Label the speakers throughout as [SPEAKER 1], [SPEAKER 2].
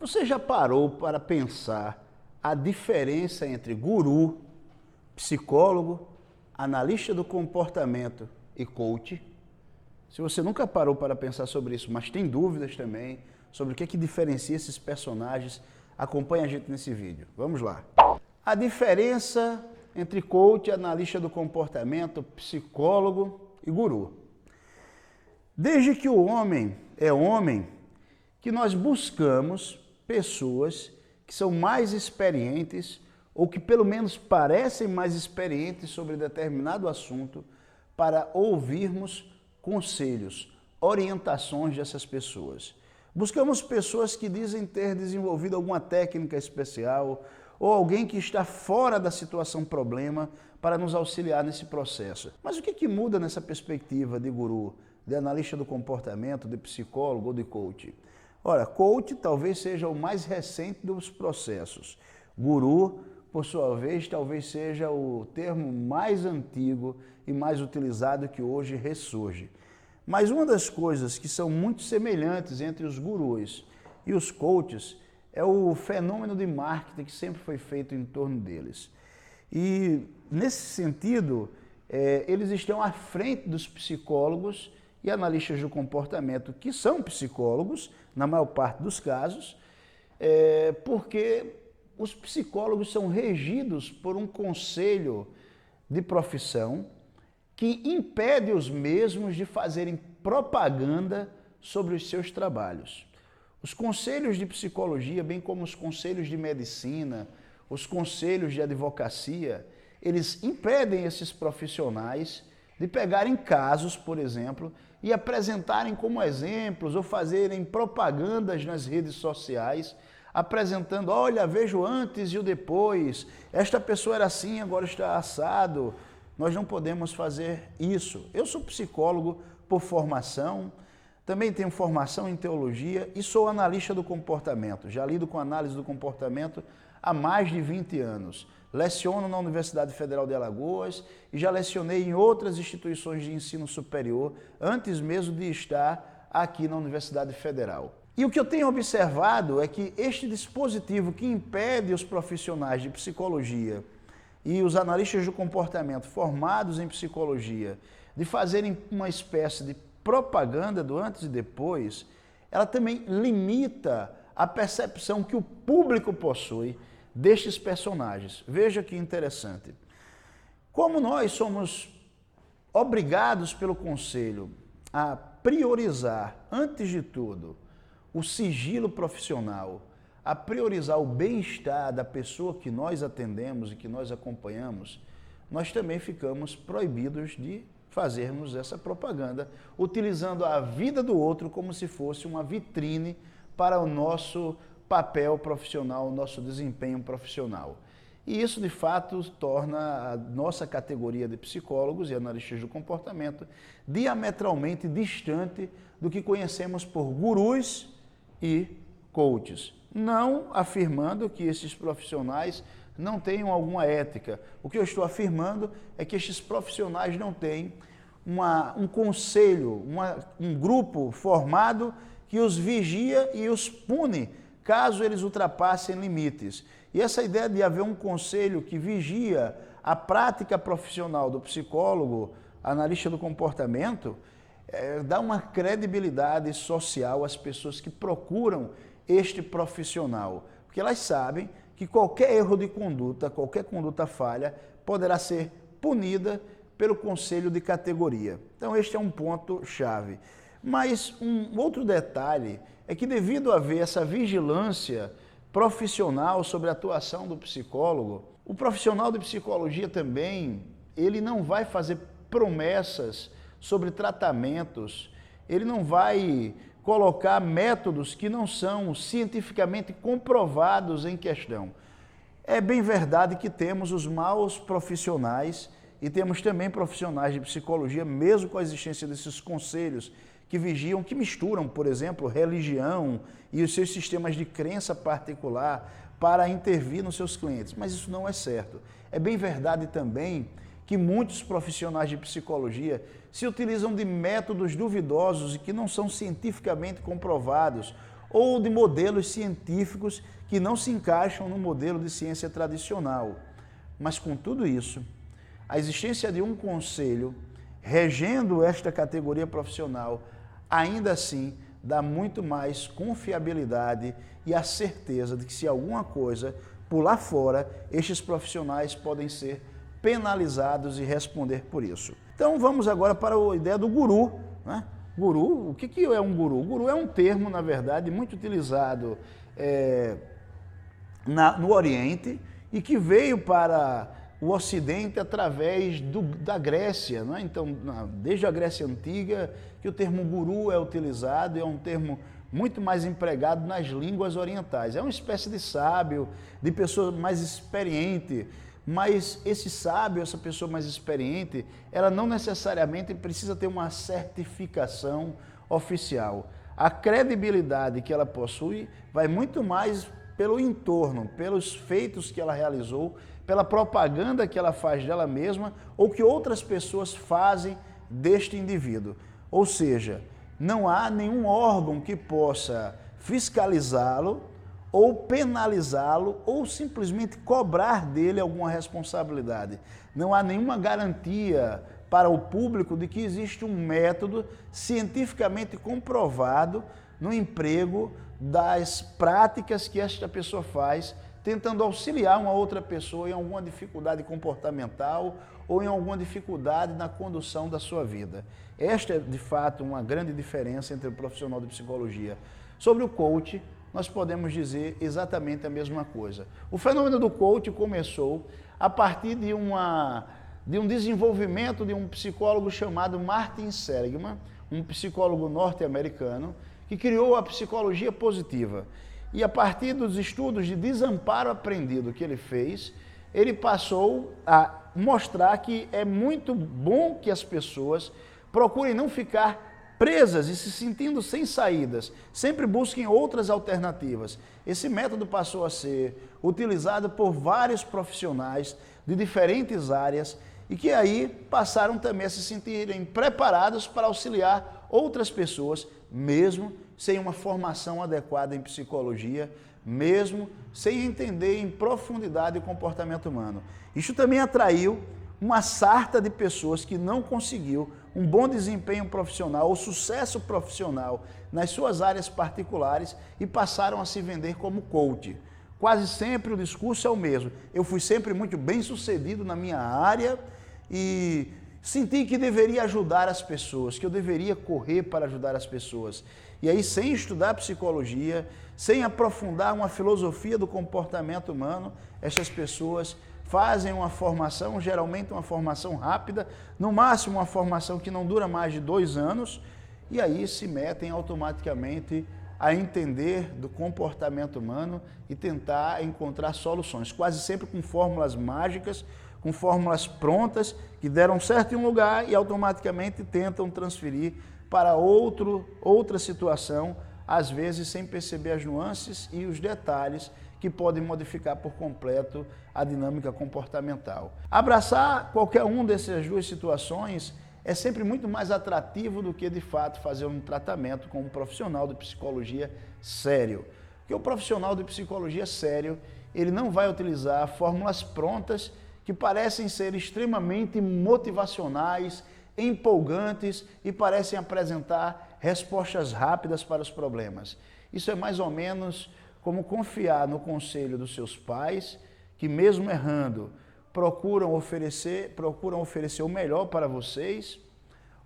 [SPEAKER 1] Você já parou para pensar a diferença entre guru, psicólogo, analista do comportamento e coach? Se você nunca parou para pensar sobre isso, mas tem dúvidas também sobre o que é que diferencia esses personagens, acompanhe a gente nesse vídeo. Vamos lá. A diferença entre coach, analista do comportamento, psicólogo e guru. Desde que o homem é homem, que nós buscamos pessoas que são mais experientes ou que pelo menos parecem mais experientes sobre determinado assunto para ouvirmos conselhos, orientações dessas pessoas. Buscamos pessoas que dizem ter desenvolvido alguma técnica especial ou alguém que está fora da situação problema para nos auxiliar nesse processo. Mas o que muda nessa perspectiva de guru, de analista do comportamento, de psicólogo ou de coach? Ora, coach talvez seja o mais recente dos processos. Guru, por sua vez, talvez seja o termo mais antigo e mais utilizado que hoje ressurge. Mas uma das coisas que são muito semelhantes entre os gurus e os coaches é o fenômeno de marketing que sempre foi feito em torno deles. E, nesse sentido, eles estão à frente dos psicólogos e analistas do comportamento, que são psicólogos, na maior parte dos casos, porque os psicólogos são regidos por um conselho de profissão que impede os mesmos de fazerem propaganda sobre os seus trabalhos. Os conselhos de psicologia, bem como os conselhos de medicina, os conselhos de advocacia, eles impedem esses profissionais de pegarem casos, por exemplo, e apresentarem como exemplos ou fazerem propagandas nas redes sociais, apresentando, olha, veja o antes e o depois, esta pessoa era assim, agora está assado. Nós não podemos fazer isso. Eu sou psicólogo por formação, também tenho formação em teologia e sou analista do comportamento. Já lido com análise do comportamento há mais de 20 anos. Leciono na Universidade Federal de Alagoas e já lecionei em outras instituições de ensino superior antes mesmo de estar aqui na Universidade Federal. E o que eu tenho observado é que este dispositivo que impede os profissionais de psicologia e os analistas do comportamento formados em psicologia de fazerem uma espécie de propaganda do antes e depois, ela também limita a percepção que o público possui destes personagens. Veja que interessante. Como nós somos obrigados pelo conselho a priorizar, antes de tudo, o sigilo profissional, a priorizar o bem-estar da pessoa que nós atendemos e que nós acompanhamos, nós também ficamos proibidos de fazermos essa propaganda, utilizando a vida do outro como se fosse uma vitrine para o nosso papel profissional, o nosso desempenho profissional. E isso, de fato, torna a nossa categoria de psicólogos e analistas do comportamento diametralmente distante do que conhecemos por gurus e coaches. Não afirmando que esses profissionais não tenham alguma ética. O que eu estou afirmando é que estes profissionais não têm um conselho, um grupo formado que os vigia e os pune caso eles ultrapassem limites. E essa ideia de haver um conselho que vigia a prática profissional do psicólogo, analista do comportamento, dá uma credibilidade social às pessoas que procuram este profissional, porque elas sabem que qualquer erro de conduta, qualquer conduta falha, poderá ser punida pelo conselho de categoria. Então este é um ponto-chave. Mas um outro detalhe é que devido a haver essa vigilância profissional sobre a atuação do psicólogo, o profissional de psicologia também, ele não vai fazer promessas sobre tratamentos, ele não vai colocar métodos que não são cientificamente comprovados em questão. É bem verdade que temos os maus profissionais e temos também profissionais de psicologia, mesmo com a existência desses conselhos que vigiam, que misturam, por exemplo, religião e os seus sistemas de crença particular para intervir nos seus clientes. Mas isso não é certo. É bem verdade também que muitos profissionais de psicologia se utilizam de métodos duvidosos e que não são cientificamente comprovados, ou de modelos científicos que não se encaixam no modelo de ciência tradicional. Mas com tudo isso, a existência de um conselho regendo esta categoria profissional, ainda assim, dá muito mais confiabilidade e a certeza de que se alguma coisa pular fora, estes profissionais podem ser penalizados e responder por isso. Então vamos agora para a ideia do guru, né? Guru, o que é um guru? O guru é um termo, na verdade, muito utilizado no Oriente e que veio para o Ocidente através da Grécia, né? Então, desde a Grécia Antiga, que o termo guru é utilizado, é um termo muito mais empregado nas línguas orientais. É uma espécie de sábio, de pessoa mais experiente, mas esse sábio, essa pessoa mais experiente, ela não necessariamente precisa ter uma certificação oficial. A credibilidade que ela possui vai muito mais pelo entorno, pelos feitos que ela realizou, pela propaganda que ela faz dela mesma ou que outras pessoas fazem deste indivíduo. Ou seja, não há nenhum órgão que possa fiscalizá-lo ou penalizá-lo ou simplesmente cobrar dele alguma responsabilidade. Não há nenhuma garantia para o público de que existe um método cientificamente comprovado no emprego das práticas que esta pessoa faz, tentando auxiliar uma outra pessoa em alguma dificuldade comportamental ou em alguma dificuldade na condução da sua vida. Esta é, de fato, uma grande diferença entre o profissional de psicologia. Sobre o coach, nós podemos dizer exatamente a mesma coisa. O fenômeno do coach começou a partir de um desenvolvimento de um psicólogo chamado Martin Seligman, um psicólogo norte-americano, que criou a psicologia positiva. E a partir dos estudos de desamparo aprendido que ele fez, ele passou a mostrar que é muito bom que as pessoas procurem não ficar presas e se sentindo sem saídas, sempre busquem outras alternativas. Esse método passou a ser utilizado por vários profissionais de diferentes áreas e que aí passaram também a se sentirem preparados para auxiliar outras pessoas, mesmo sem uma formação adequada em psicologia, mesmo sem entender em profundidade o comportamento humano. Isso também atraiu uma sarta de pessoas que não conseguiu um bom desempenho profissional ou sucesso profissional nas suas áreas particulares e passaram a se vender como coach. Quase sempre o discurso é o mesmo. Eu fui sempre muito bem sucedido na minha área e senti que deveria ajudar as pessoas, que eu deveria correr para ajudar as pessoas. E aí, sem estudar psicologia, sem aprofundar uma filosofia do comportamento humano, essas pessoas fazem uma formação, geralmente uma formação rápida, no máximo uma formação que não dura mais de 2 anos, e aí se metem automaticamente a entender do comportamento humano e tentar encontrar soluções, quase sempre com fórmulas mágicas, com fórmulas prontas, que deram certo em um lugar e automaticamente tentam transferir para outra situação, às vezes sem perceber as nuances e os detalhes que podem modificar por completo a dinâmica comportamental. Abraçar qualquer uma dessas duas situações é sempre muito mais atrativo do que, de fato, fazer um tratamento com um profissional de psicologia sério. Porque o profissional de psicologia sério, ele não vai utilizar fórmulas prontas que parecem ser extremamente motivacionais, empolgantes e parecem apresentar respostas rápidas para os problemas. Isso é mais ou menos como confiar no conselho dos seus pais, que mesmo errando, procuram oferecer o melhor para vocês,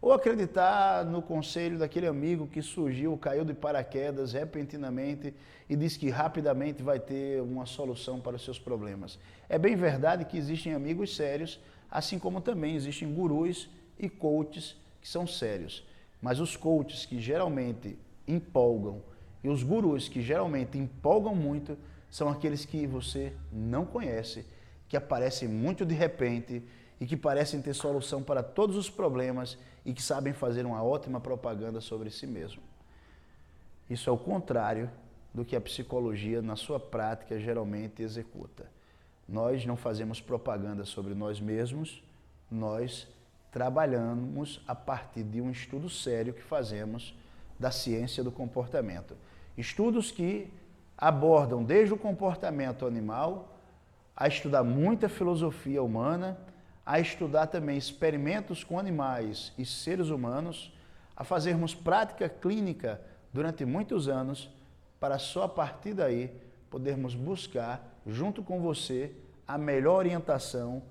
[SPEAKER 1] ou acreditar no conselho daquele amigo que surgiu, caiu de paraquedas repentinamente e diz que rapidamente vai ter uma solução para os seus problemas. É bem verdade que existem amigos sérios, assim como também existem gurus e coaches que são sérios. Mas os coaches que geralmente empolgam e os gurus que geralmente empolgam muito são aqueles que você não conhece, que aparecem muito de repente e que parecem ter solução para todos os problemas e que sabem fazer uma ótima propaganda sobre si mesmo. Isso é o contrário do que a psicologia, na sua prática, geralmente executa. Nós não fazemos propaganda sobre nós mesmos, nós trabalhamos a partir de um estudo sério que fazemos da ciência do comportamento. Estudos que abordam desde o comportamento animal, a estudar muita filosofia humana, a estudar também experimentos com animais e seres humanos, a fazermos prática clínica durante muitos anos, para só a partir daí podermos buscar, junto com você, a melhor orientação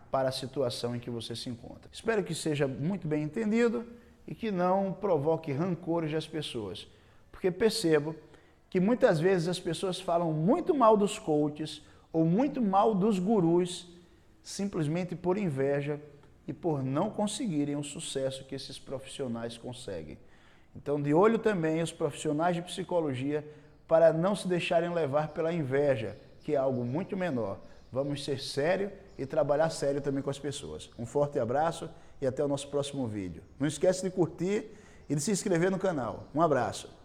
[SPEAKER 1] para a situação em que você se encontra. Espero que seja muito bem entendido e que não provoque rancores das pessoas, porque percebo que muitas vezes as pessoas falam muito mal dos coaches ou muito mal dos gurus simplesmente por inveja e por não conseguirem o sucesso que esses profissionais conseguem. Então, de olho também os profissionais de psicologia para não se deixarem levar pela inveja, que é algo muito menor. Vamos ser sérios e trabalhar sério também com as pessoas. Um forte abraço e até o nosso próximo vídeo. Não esquece de curtir e de se inscrever no canal. Um abraço.